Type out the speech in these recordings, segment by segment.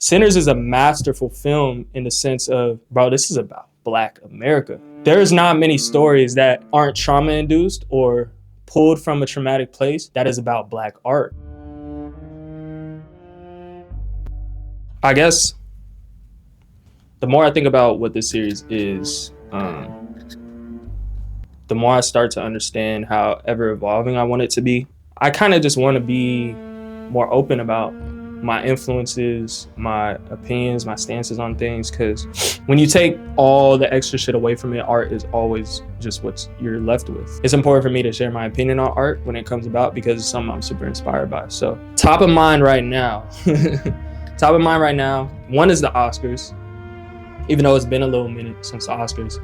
Sinners is a masterful film in the sense of, bro, this is about Black America. There's not many stories that aren't trauma-induced or pulled from a traumatic place that is about Black art. I guess the more I think about what this series is, the more I start to understand how ever evolving I want it to be. I kind of just want to be more open about my influences, my opinions, my stances on things, because when you take all the extra shit away from it, art is always just what you're left with. It's important for me to share my opinion on art when it comes about because it's something I'm super inspired by. So top of mind right now, one is the Oscars, even though it's been a little minute since the Oscars.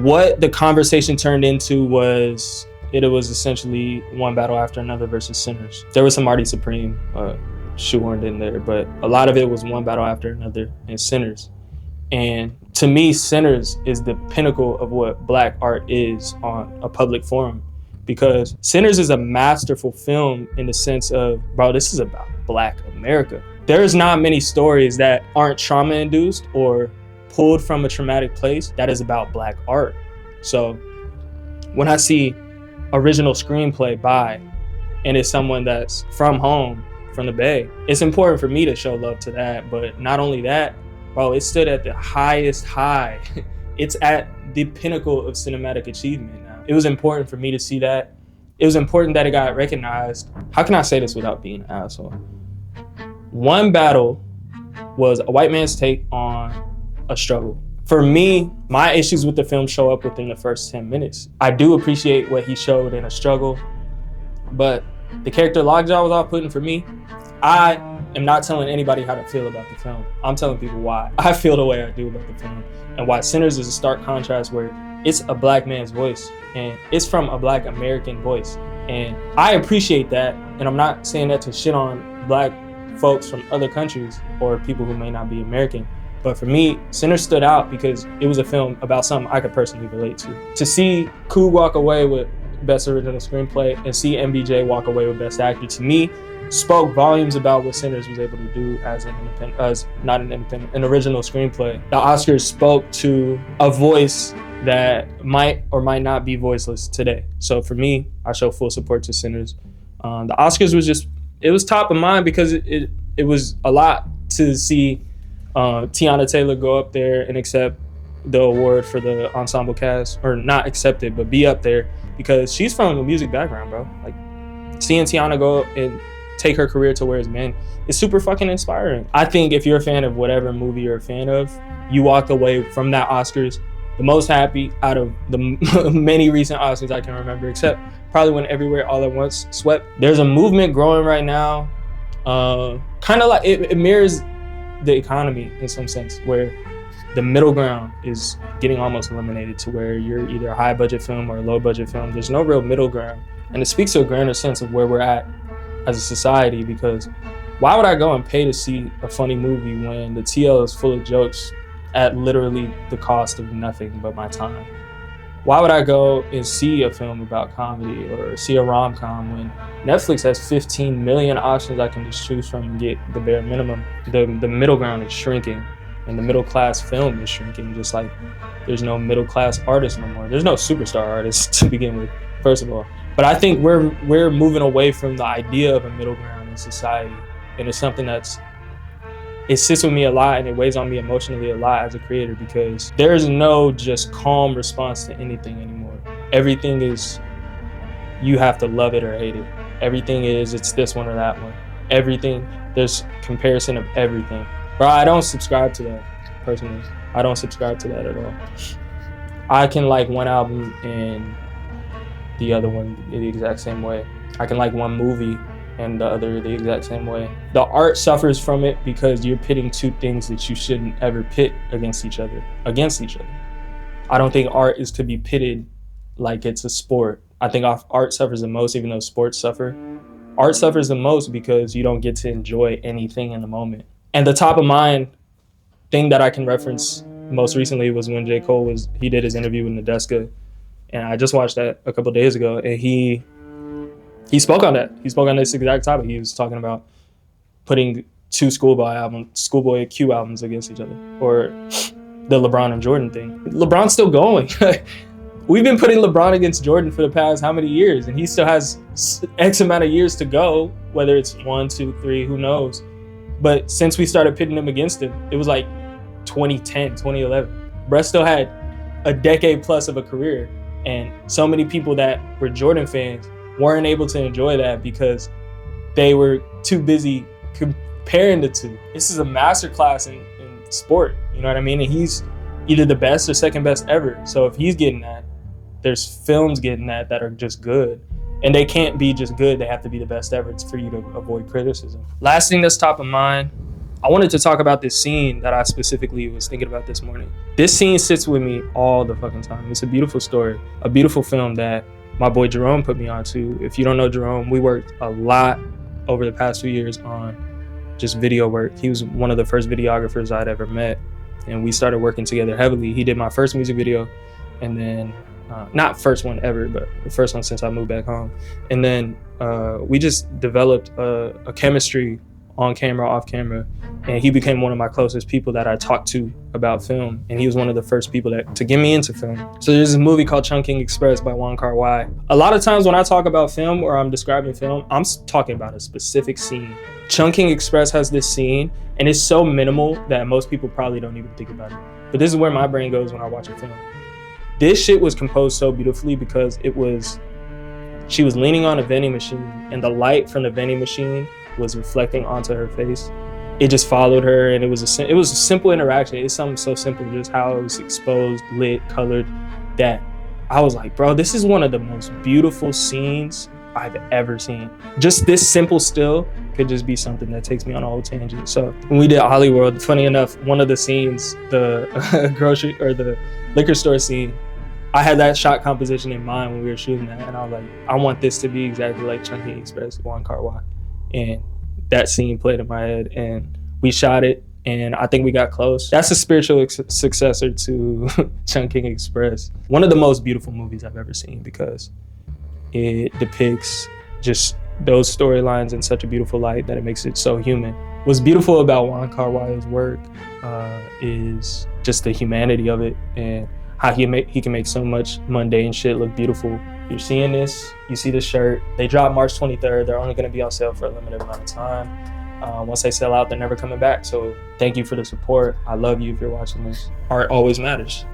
What the conversation turned into was, it was essentially one battle after another versus Sinners. There was some Marty Supreme shoehorned in there, but a lot of it was one battle after another and Sinners. And to me, Sinners is the pinnacle of what Black art is on a public forum, because Sinners is a masterful film in the sense of, bro, this is about Black America. There's not many stories that aren't trauma-induced or pulled from a traumatic place that is about Black art. So when I see original screenplay by, and it's someone that's from home, from the Bay, it's important for me to show love to that. But not only that, bro, it stood at the highest high. It's at the pinnacle of cinematic achievement now. It was important for me to see that. It was important that it got recognized. How can I say this without being an asshole? One battle was a white man's take on a struggle. For me, my issues with the film show up within the first 10 minutes. I do appreciate what he showed in a struggle, but the character Lockjaw was off-putting for me. I am not telling anybody how to feel about the film. I'm telling people why I feel the way I do about the film, and why Sinners is a stark contrast where it's a Black man's voice and it's from a Black American voice. And I appreciate that, and I'm not saying that to shit on Black folks from other countries or people who may not be American. But for me, Sinners stood out because it was a film about something I could personally relate to. To see Coog walk away with Best Original Screenplay and see MBJ walk away with Best Actor, to me, spoke volumes about what Sinners was able to do as an original screenplay. The Oscars spoke to a voice that might or might not be voiceless today. So for me, I show full support to Sinners. The Oscars was it was top of mind because it was a lot to see Tiana Taylor go up there and accept the award for the ensemble cast, or not accept it, but be up there, because she's from a music background, bro. Like, seeing Tiana go up and take her career to where it's been is super fucking inspiring. I think if you're a fan of whatever movie you're a fan of, you walk away from that Oscars the most happy out of the many recent Oscars I can remember, except probably when Everywhere All at Once swept. There's a movement growing right now, kind of like it mirrors the economy in some sense, where the middle ground is getting almost eliminated, to where you're either a high budget film or a low budget film. There's no real middle ground, and it speaks to a grander sense of where we're at as a society, because why would I go and pay to see a funny movie when the TL is full of jokes at literally the cost of nothing but my time? Why would I go and see a film about comedy or see a rom-com when Netflix has 15 million options I can just choose from and get the bare minimum? The middle ground is shrinking, and the middle class film is shrinking, just like there's no middle class artists no more. There's no superstar artists to begin with, first of all. But I think we're moving away from the idea of a middle ground in society, and it's something it sits with me a lot, and it weighs on me emotionally a lot as a creator, because there is no just calm response to anything anymore. Everything is, you have to love it or hate it. Everything is, it's this one or that one. Everything, there's comparison of everything. Bro, I don't subscribe to that, personally. I don't subscribe to that at all. I can like one album and the other one the exact same way. I can like one movie and the other the exact same way. The art suffers from it because you're pitting two things that you shouldn't ever pit against each other. I don't think art is to be pitted like it's a sport. I think art suffers the most, even though sports suffer. Art suffers the most because you don't get to enjoy anything in the moment. And the top of mind thing that I can reference most recently was when J. Cole he did his interview with Nadeska, and I just watched that a couple days ago, and he spoke on that. He spoke on this exact topic. He was talking about putting two Schoolboy Q albums against each other, or the LeBron and Jordan thing. LeBron's still going. We've been putting LeBron against Jordan for the past how many years, and he still has X amount of years to go, whether it's 1, 2, 3, who knows. But since we started pitting him against him, it was like 2010, 2011. Bruh still had a decade plus of a career, and so many people that were Jordan fans weren't able to enjoy that because they were too busy comparing the two. This is a masterclass in sport, you know what I mean? And he's either the best or second best ever. So if he's getting that, there's films getting that are just good. And they can't be just good, they have to be the best ever. It's for you to avoid criticism. Last thing that's top of mind, I wanted to talk about this scene that I specifically was thinking about this morning. This scene sits with me all the fucking time. It's a beautiful story, a beautiful film that my boy Jerome put me onto. If you don't know Jerome, we worked a lot over the past few years on just video work. He was one of the first videographers I'd ever met, and we started working together heavily. He did my first music video, and then not first one ever, but the first one since I moved back home. And then we just developed a chemistry on camera, off camera, and he became one of my closest people that I talked to about film, and he was one of the first people to get me into film. So there's this movie called Chungking Express by Wong Kar-wai. A lot of times when I talk about film or I'm describing film, I'm talking about a specific scene. Chungking Express has this scene, and it's so minimal that most people probably don't even think about it. But this is where my brain goes when I watch a film. This shit was composed so beautifully because she was leaning on a vending machine, and the light from the vending machine was reflecting onto her face. It just followed her, and it was a simple interaction. It's something so simple, just how it was exposed, lit, colored, that I was like, bro, this is one of the most beautiful scenes I've ever seen. Just this simple still could just be something that takes me on a whole tangent. So when we did Hollywood, funny enough, one of the scenes, the grocery or the liquor store scene, I had that shot composition in mind when we were shooting that, and I was like, I want this to be exactly like Chungking Express, Wong Kar-wai. And that scene played in my head, and we shot it, and I think we got close. That's a spiritual successor to Chungking Express. One of the most beautiful movies I've ever seen because it depicts just those storylines in such a beautiful light that it makes it so human. What's beautiful about Wong Kar-wai's work is just the humanity of it, and how he can make so much mundane shit look beautiful. You're seeing this, you see the shirt. They drop March 23rd. They're only gonna be on sale for a limited amount of time. Once they sell out, they're never coming back. So thank you for the support. I love you if you're watching this. Art always matters.